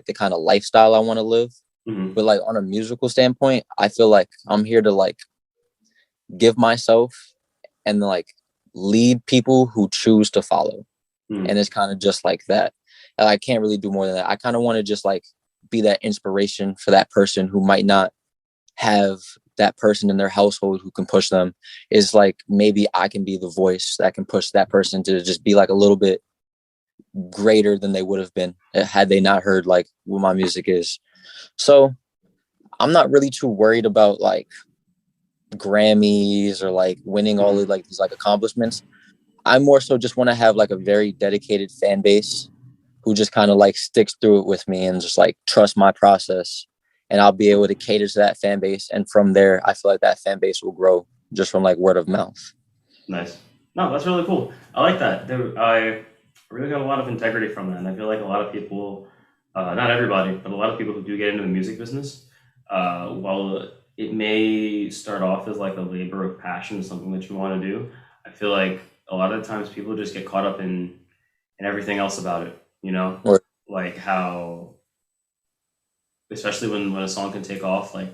the kind of lifestyle I want to live. Mm-hmm. But like on a musical standpoint, I feel like I'm here to like give myself and like lead people who choose to follow. And Mm-hmm. it's kind of just like that. I can't really do more than that. I kind of want to just like be that inspiration for that person who might not have that person in their household who can push them. Is like maybe I can be the voice that can push that person to just be like a little bit greater than they would have been had they not heard like what my music is. So I'm not really too worried about like Grammys or like winning all of Mm-hmm. like these like accomplishments. I more so just want to have like a very dedicated fan base who just kind of like sticks through it with me and just like trust my process. And I'll be able to cater to that fan base. And from there, I feel like that fan base will grow just from like word of mouth. Nice. No, that's really cool. I like that. I really got a lot of integrity from that, and I feel like a lot of people, not everybody, but a lot of people who do get into the music business, while it may start off as like a labor of passion, something that you want to do, I feel like a lot of the times people just get caught up in everything else about it. You know, Or, like how, especially when a song can take off, like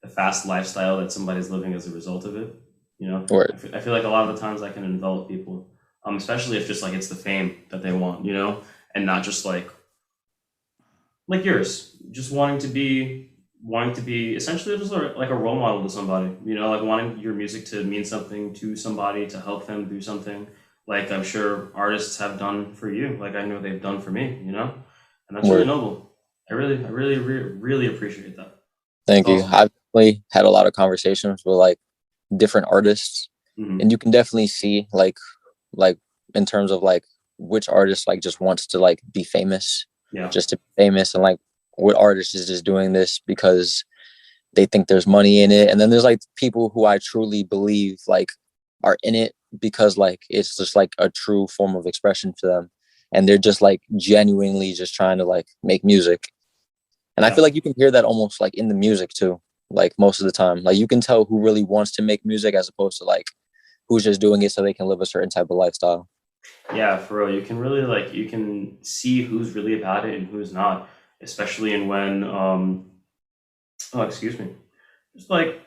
the fast lifestyle that somebody's living as a result of it. You know, or, I feel like a lot of the times that can envelop people, especially if just like it's the fame that they want, you know, and not just like yours, just wanting to be essentially just like a role model to somebody, you know, like wanting your music to mean something to somebody, to help them do something like I'm sure artists have done for you, like I know they've done for me, you know, and that's really or. noble. Really appreciate that. It's Thank you. awesome. I've definitely had a lot of conversations with like different artists, Hmm. and you can definitely see like in terms of like which artist like just wants to like be famous, Yeah. just to be famous, and like what artist is just doing this because they think there's money in it. And then there's like people who I truly believe like are in it because like it's just like a true form of expression for them. And they're just like genuinely just trying to like make music. And I feel Yeah. like you can hear that almost like in the music too. Like most of the time, like you can tell who really wants to make music as opposed to like who's just doing it so they can live a certain type of lifestyle. Yeah, for real. You can really like you can see who's really about it and who's not, especially in when oh excuse me. Just like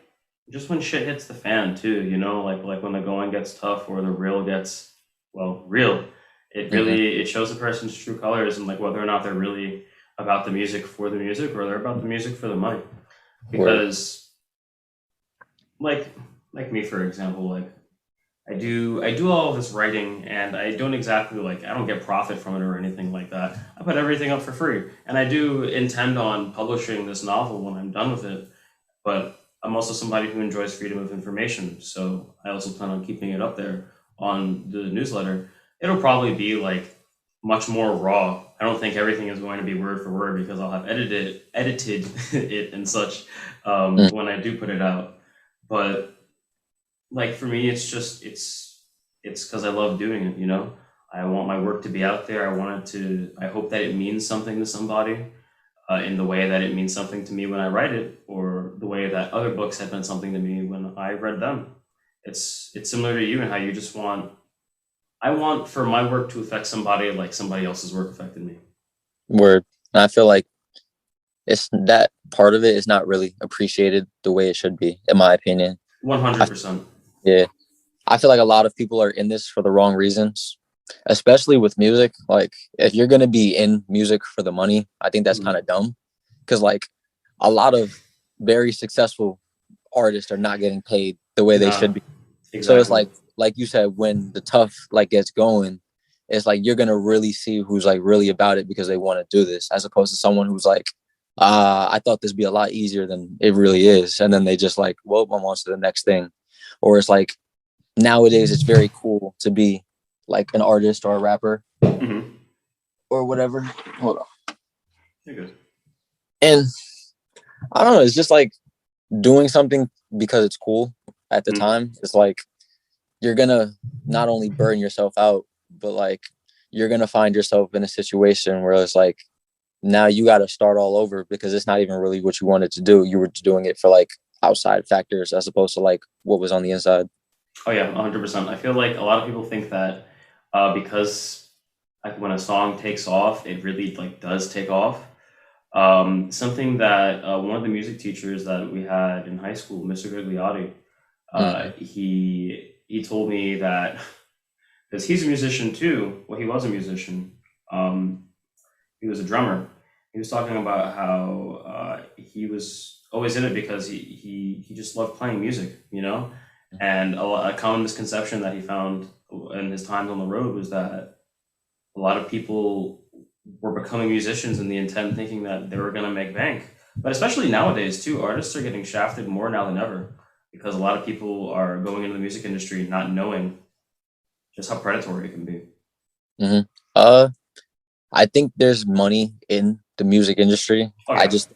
just when shit hits the fan too, you know, like when the going gets tough or the real gets real. It Hmm. really it shows a person's true colors and like whether or not they're really about the music for the music or they're about the music for the money. Word. Because like like me for example, like I do all of this writing and I don't exactly like I don't get profit from it or anything like that. I put everything up for free. And I do intend on publishing this novel when I'm done with it, but I'm also somebody who enjoys freedom of information. So I also plan on keeping it up there on the newsletter. It'll probably be like much more raw. I don't think everything is going to be word for word because I'll have edited it and such Mm. when I do put it out. But like for me it's because I love doing it, you know. I want my work to be out there. I hope that it means something to somebody in the way that it means something to me when I write it or the way that other books have been something to me when I read them. It's similar to you and how you just want I want for my work to affect somebody like somebody else's work affected me. Word. And I feel like it's that part of it is not really appreciated the way it should be, in my opinion. I, 100%. yeah. I feel like a lot of people are in this for the wrong reasons, especially with music. Like, if you're going to be in music for the money, I think that's kind Mhm. of dumb because, like, a lot of very successful artists are not getting paid the way they should No, be. So it's exactly. like you said, when the tough like gets going, it's like you're gonna really see who's like really about it because they want to do this, as opposed to someone who's like, I thought this would be a lot easier than it really is, and then they just like, well, I'm on to the next thing, or it's like nowadays it's very cool to be like an artist or a rapper Hmm. or whatever. Hold on, You're good. and I don't know, it's just like doing something because it's cool at the Mhm. time. It's like you're gonna not only burn yourself out, but like you're gonna find yourself in a situation where it's like now you got to start all over because it's not even really what you wanted to do. You were doing it for like outside factors as opposed to like what was on the inside. Oh yeah, 100%. I feel like a lot of people think that because like when a song takes off, it really like does take off. Something that one of the music teachers that we had in high school, Mr. Gigliotti, Mm-hmm. he told me that because he's a musician too. Well, he was a musician. Um, he was a drummer. He was talking about how he was always in it because he just loved playing music, you know. And a common misconception that he found in his times on the road was that a lot of people were becoming musicians in the intent thinking that they were going to make bank. But especially nowadays too, artists are getting shafted more now than ever because a lot of people are going into the music industry not knowing just how predatory it can be. Mm-hmm. Uh, I think there's money in the music industry. Oh I yeah. just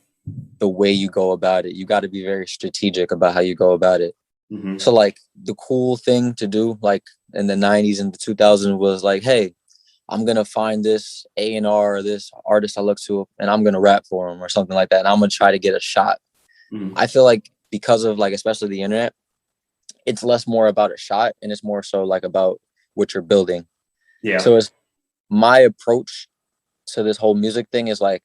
the way you go about it, you got to be very strategic about how you go about it. Hmm. So like the cool thing to do, like in the '90s and the 2000s, was like, hey, I'm gonna find this A&R or this artist I look to, and I'm gonna rap for him or something like that, and I'm gonna try to get a shot. Hmm. I feel like because of like especially the internet, it's less more about a shot and it's more so like about what you're building. Yeah. So it's my approach to this whole music thing is like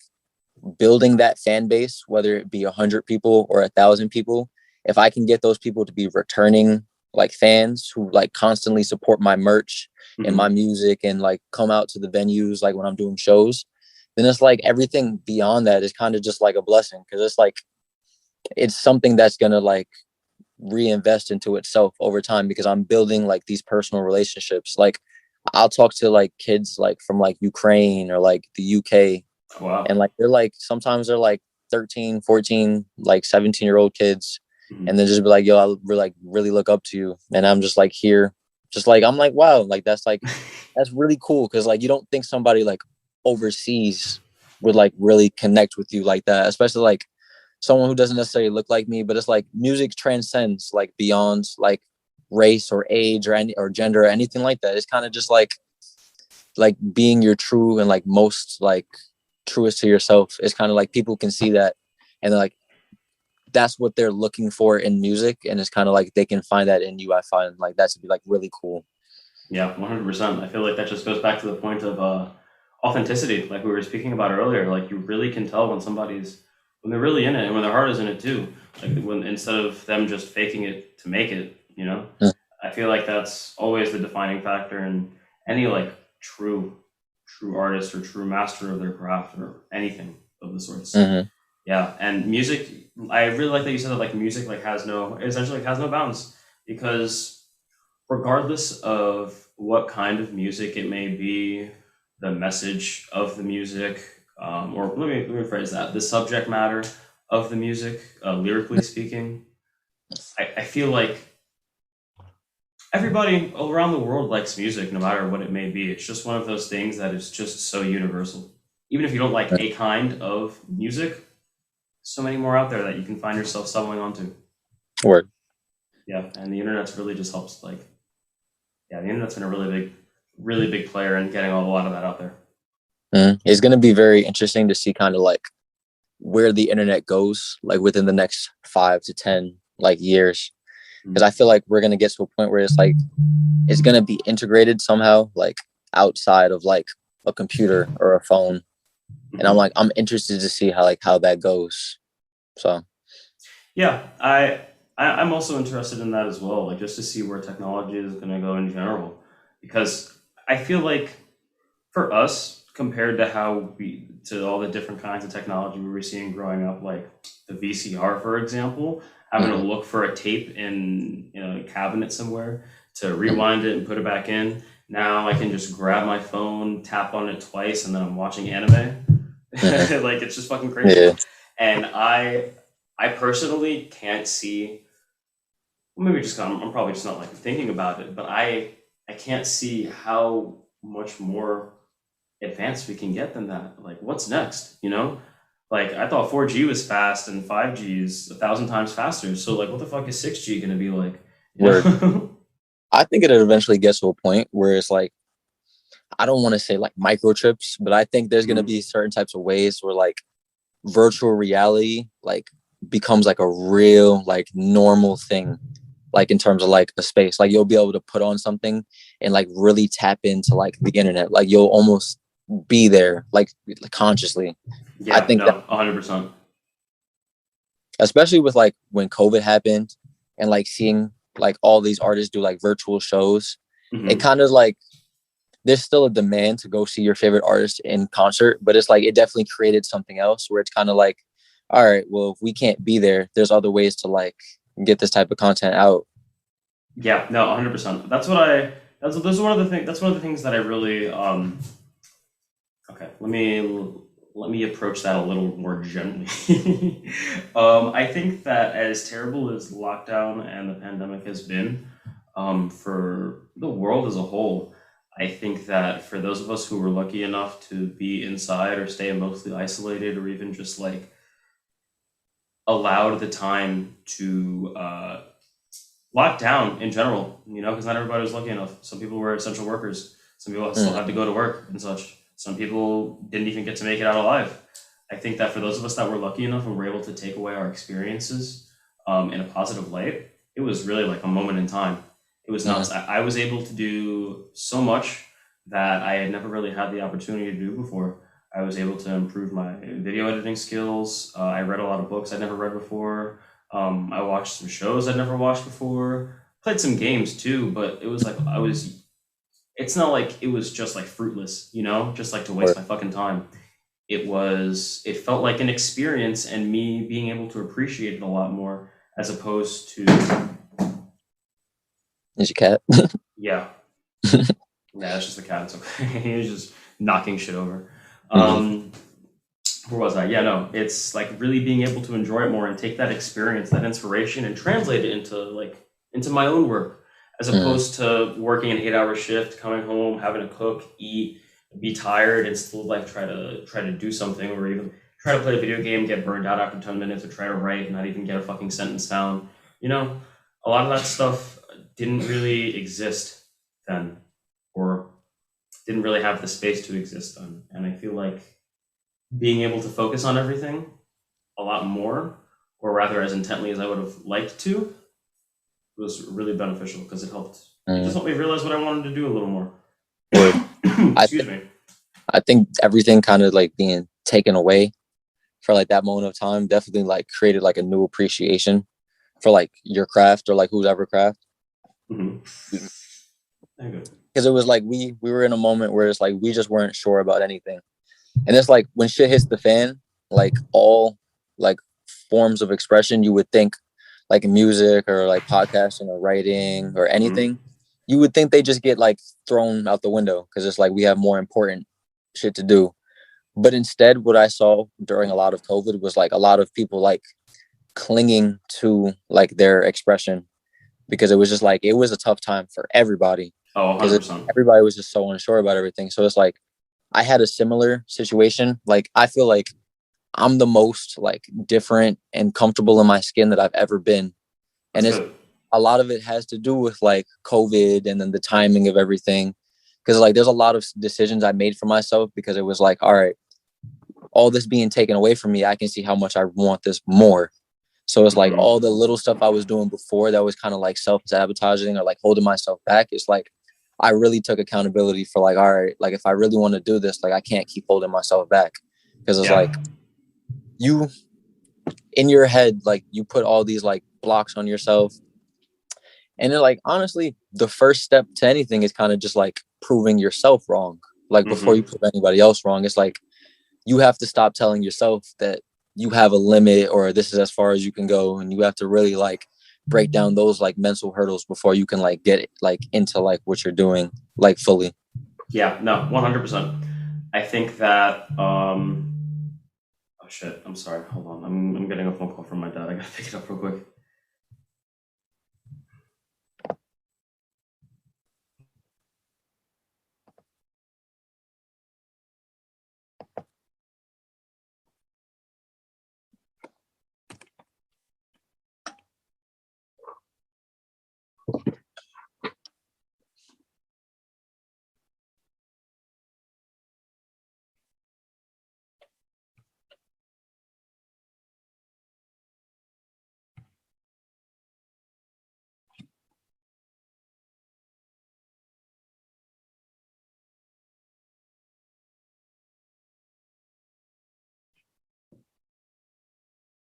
building that fan base, whether it be 100 people or 1,000 people. If I can get those people to be returning like fans who like constantly support my merch and my Hmm. music and like come out to the venues like when I'm doing shows, then it's like everything beyond that is kind of just like a blessing because it's like it's something that's gonna like reinvest into itself over time because I'm building like these personal relationships. Like I'll talk to like kids like from like Ukraine or like the UK, and Wow. like they're like sometimes they're like 13, 14, like 17-year-old kids, and Hmm. then just be like, yo, like really look up to you. And I'm just like here, just like I'm like, wow, like that's really cool because like you don't think somebody like overseas would like really connect with you like that, especially like someone who doesn't necessarily look like me. But it's like music transcends like beyond like race or age or any or gender or anything like that. It's kind of just like being your true and like most like truest to yourself. It's kind of like people can see that, and they're like that's what they're looking for in music, and it's kind of like they can find that in you. I find like that to be like really cool. Yeah, 100%. I feel like that just goes back to the point of authenticity, like we were speaking about earlier. Like you really can tell when somebody's when they're really in it and when their heart is in it too. Like when instead of them just faking it to make it, you know. I feel like that's always the defining factor in any like true artist or true master of their craft or anything of the sorts. Mm-hmm. Yeah, and music. I really like that you said that like music like has no essentially has no bounds because regardless of what kind of music it may be, the message of the music, or let me phrase that, the subject matter of the music, lyrically speaking, I feel like everybody around the world likes music, no matter what it may be. It's just one of those things that is just so universal. Even if you don't like a kind of music, so many more out there that you can find yourself stumbling onto. Word. Yeah, and the internet's really just helps like yeah, the internet's been a really big player in getting a lot of that out there. Mm-hmm. It's going to be very interesting to see kind of like where the internet goes like within the next 5 to 10 like years, because I Mm-hmm. feel like we're going to get to a point where it's like it's going to be integrated somehow like outside of like a computer or a phone. And I'm Mm-hmm. like I'm interested to see how that goes. So Yeah, I'm also interested in that as well, like just to see where technology is going to go in general, because I feel like for us compared to how we to all the different kinds of technology we were seeing growing up, like the VCR, for example, having to mhm, look for a tape in a cabinet somewhere to mhm. rewind it and put it back in. Now I can just grab my phone, tap on it twice, and then I'm watching anime. Mhm. Like it's just fucking crazy. Yeah. And I personally can't see. Well, maybe just I'm probably just not like thinking about it, but I can't see how much more advanced we can get than that. Like, what's next? You know, like I thought 4G was fast and 5G is 1,000 times faster. So like, what the fuck is 6G gonna be like? You Word. know? I think it eventually gets to a point where it's like I don't want to say like microchips, but I think there's gonna Mhm. be certain types of ways where like virtual reality like becomes like a real like normal thing, like in terms of like a space. Like you'll be able to put on something and like really tap into like the internet. Like you'll almost be there like consciously. I Yeah, think that no, 100%. especially with like when COVID happened and like seeing like all these artists do like virtual shows, it Hmm. kind of like there's still a demand to go see your favorite artist in concert, but it's like it definitely created something else where it's kind of like, all right, well, if we can't be there, there's other ways to like get this type of content out. Yeah, no, 100%. Those are one of the things. That's one of the things that I really Okay, let me approach that a little more gently. I think that as terrible as lockdown and the pandemic has been, for the world as a whole, I think that for those of us who were lucky enough to be inside or stay mostly isolated or even just like allowed the time to lock down in general, because not everybody was lucky enough. Some people were essential workers. Some people still Mm, had to go to work and such. Some people didn't even get to make it out alive. I think that for those of us that were lucky enough and were able to take away our experiences in a positive light, it was really like a moment in time. It was mm, nuts. I was able to do so much that I had never really had the opportunity to do before. I was able to improve my video editing skills. I read a lot of books I'd never read before. I watched some shows I'd never watched before. Played some games too, but it was like it's not like it was just like fruitless, just like to waste or my fucking time. It felt like an experience and me being able to appreciate it a lot more as opposed to, is your cat? yeah, yeah, that's just the cat. It's okay. He's just knocking shit over. Mm, Um, where was I? Yeah, no, it's like really being able to enjoy it more and take that experience, that inspiration, and translate it into my own work, as mm, opposed to working an 8-hour shift, coming home, having to cook, eat, be tired, and still like try to do something, or even try to play a video game, get burned out after 10 minutes, or try to write and not even get a fucking sentence down. You know, a lot of that stuff didn't really exist then, or didn't really have the space to exist then, and I feel like being able to focus on everything a lot more, or rather as intently as I would have liked to, was really beneficial because it just mm. helped me realize what I wanted to do a little more. Word. I Excuse think me. I think everything kind of like being taken away for like that moment of time definitely like created like a new appreciation for like your craft or like whose ever craft. Mm-hmm. Thank you. Because it was like we were in a moment where it's like we just weren't sure about anything. And it's like when shit hits the fan, like all like forms of expression you would think like music or like podcasting or writing or Mm-hmm. anything, you would think they just get like thrown out the window because it's like we have more important shit to do. But instead, what I saw during a lot of COVID was like a lot of people like clinging to like their expression because it was just like it was a tough time for everybody Oh, because 100%. everybody was just so unsure about everything. So it's like I had a similar situation. Like I feel like I'm the most like different and comfortable in my skin that I've ever been. And That's it's good. a lot of it has to do with like COVID and then the timing of everything. Cause like there's a lot of decisions I made for myself because it was like, all right, all this being taken away from me, I can see how much I want this more. So it's like Mm-hmm. all the little stuff I was doing before that was kind of like self-sabotaging or like holding myself back. It's like I really took accountability for like, all right, like if I really want to do this, like I can't keep holding myself back. Because it's Yeah. like you in your head, like you put all these like blocks on yourself. And then like honestly, the first step to anything is kind of just like proving yourself wrong. Like before you Mm-hmm. prove anybody else wrong, it's like you have to stop telling yourself that you have a limit or this is as far as you can go, and you have to really like break down those like mental hurdles before you can like get it like into like what you're doing like fully. Yeah. No, 100%. I think that. Oh shit. I'm sorry. Hold on. I'm getting a phone call from my dad. I gotta pick it up real quick.